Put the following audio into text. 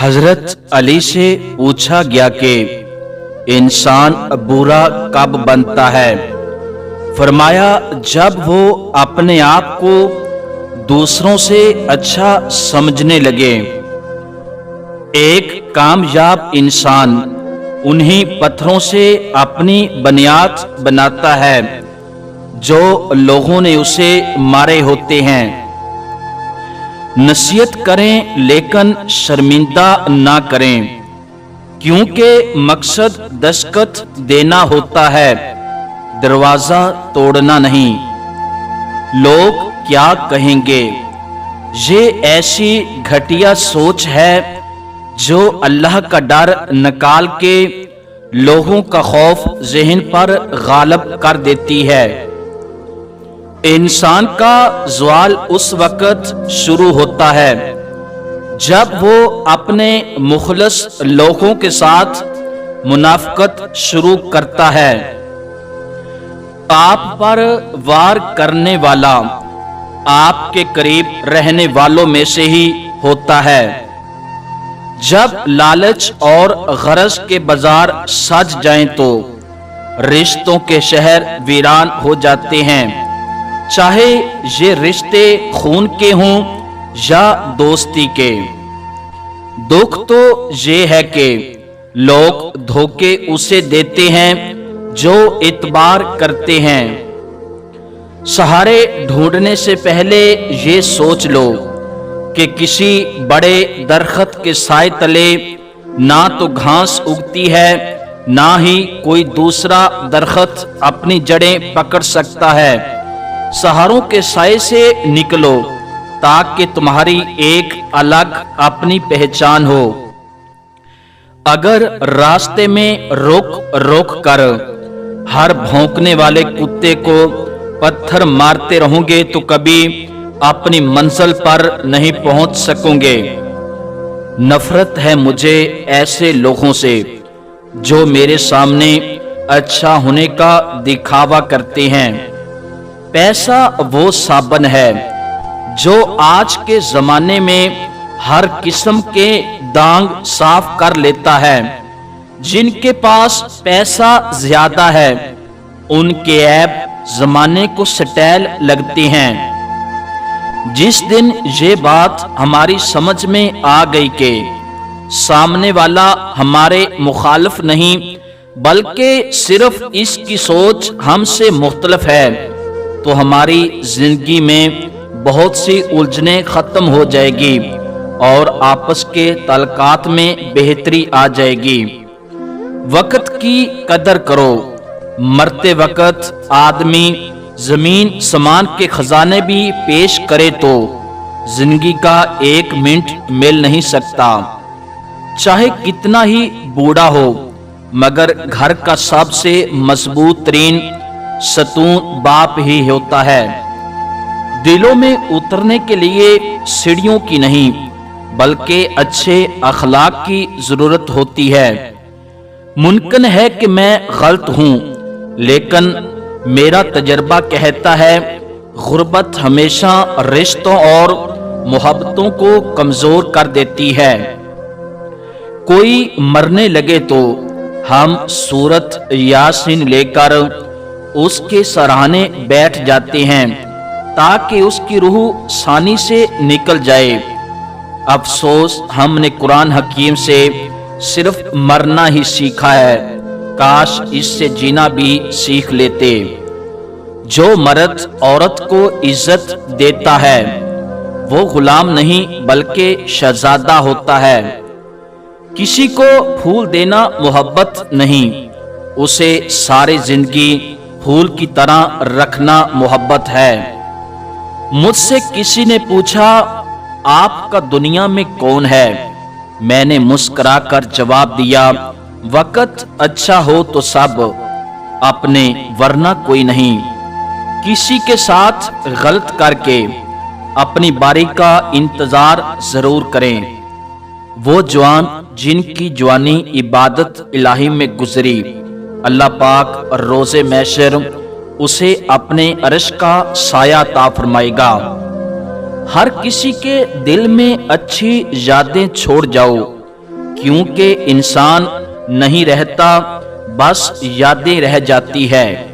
حضرت علی سے پوچھا گیا کہ انسان برا کب بنتا ہے؟ فرمایا جب وہ اپنے آپ کو دوسروں سے اچھا سمجھنے لگے۔ ایک کامیاب انسان انہی پتھروں سے اپنی بنیاد بناتا ہے جو لوگوں نے اسے مارے ہوتے ہیں۔ نصیحت کریں لیکن شرمندہ نہ کریں، کیونکہ مقصد دستخط دینا ہوتا ہے، دروازہ توڑنا نہیں۔ لوگ کیا کہیں گے؟ یہ ایسی گھٹیا سوچ ہے جو اللہ کا ڈر نکال کے لوگوں کا خوف ذہن پر غالب کر دیتی ہے۔ انسان کا زوال اس وقت شروع ہوتا ہے جب وہ اپنے مخلص لوگوں کے ساتھ منافقت شروع کرتا ہے۔ آپ پر وار کرنے والا آپ کے قریب رہنے والوں میں سے ہی ہوتا ہے۔ جب لالچ اور غرض کے بازار سج جائیں تو رشتوں کے شہر ویران ہو جاتے ہیں، چاہے یہ رشتے خون کے ہوں یا دوستی کے۔ دکھ تو یہ ہے کہ لوگ دھوکے اسے دیتے ہیں جو اعتبار کرتے ہیں۔ سہارے ڈھونڈنے سے پہلے یہ سوچ لو کہ کسی بڑے درخت کے سائے تلے نہ تو گھاس اگتی ہے نہ ہی کوئی دوسرا درخت اپنی جڑیں پکڑ سکتا ہے۔ سہاروں کے سائے سے نکلو تاکہ تمہاری ایک الگ اپنی پہچان ہو۔ اگر راستے میں روک کر ہر بھونکنے والے کتے کو پتھر مارتے رہو گے تو کبھی اپنی منزل پر نہیں پہنچ سکو گے۔ نفرت ہے مجھے ایسے لوگوں سے جو میرے سامنے اچھا ہونے کا دکھاوا کرتے ہیں۔ پیسہ وہ صابن ہے جو آج کے زمانے میں ہر قسم کے داغ صاف کر لیتا ہے۔ جن کے پاس پیسہ زیادہ ہے ان کے عیب زمانے کو سٹیل لگتے ہیں۔ جس دن یہ بات ہماری سمجھ میں آ گئی کہ سامنے والا ہمارے مخالف نہیں بلکہ صرف اس کی سوچ ہم سے مختلف ہے، تو ہماری زندگی میں بہت سی الجھنیں ختم ہو جائے گی اور آپس کے تعلقات میں بہتری آ جائے گی۔ وقت کی قدر کرو، مرتے وقت آدمی زمین سمان کے خزانے بھی پیش کرے تو زندگی کا ایک منٹ مل نہیں سکتا۔ چاہے کتنا ہی بوڑھا ہو مگر گھر کا سب سے مضبوط ترین ستون باپ ہی ہوتا ہے۔ دلوں میں اترنے کے لیے سیڑھیوں کی نہیں بلکہ اچھے اخلاق کی ضرورت ہوتی ہے۔ ممکن ہے کہ میں غلط ہوں لیکن میرا تجربہ کہتا ہے غربت ہمیشہ رشتوں اور محبتوں کو کمزور کر دیتی ہے۔ کوئی مرنے لگے تو ہم سورت یاسین لے کر اس کے سراہنے بیٹھ جاتے ہیں تاکہ اس کی روح ثانی سے نکل جائے۔ افسوس ہم نے قرآن حکیم سے صرف مرنا ہی سیکھا ہے، کاش اس سے جینا بھی سیکھ لیتے۔ جو مرد عورت کو عزت دیتا ہے وہ غلام نہیں بلکہ شہزادہ ہوتا ہے۔ کسی کو پھول دینا محبت نہیں، اسے ساری زندگی پھول کی طرح رکھنا محبت ہے۔ مجھ سے کسی نے پوچھا آپ کا دنیا میں کون ہے؟ میں نے مسکرا کر جواب دیا وقت اچھا ہو تو سب اپنے ورنہ کوئی نہیں۔ کسی کے ساتھ غلط کر کے اپنی باری کا انتظار ضرور کریں۔ وہ جوان جن کی جوانی عبادت الہی میں گزری، اللہ پاک روز محشر اسے اپنے عرش کا سایہ عطا فرمائے گا۔ ہر کسی کے دل میں اچھی یادیں چھوڑ جاؤ کیونکہ انسان نہیں رہتا، بس یادیں رہ جاتی ہے۔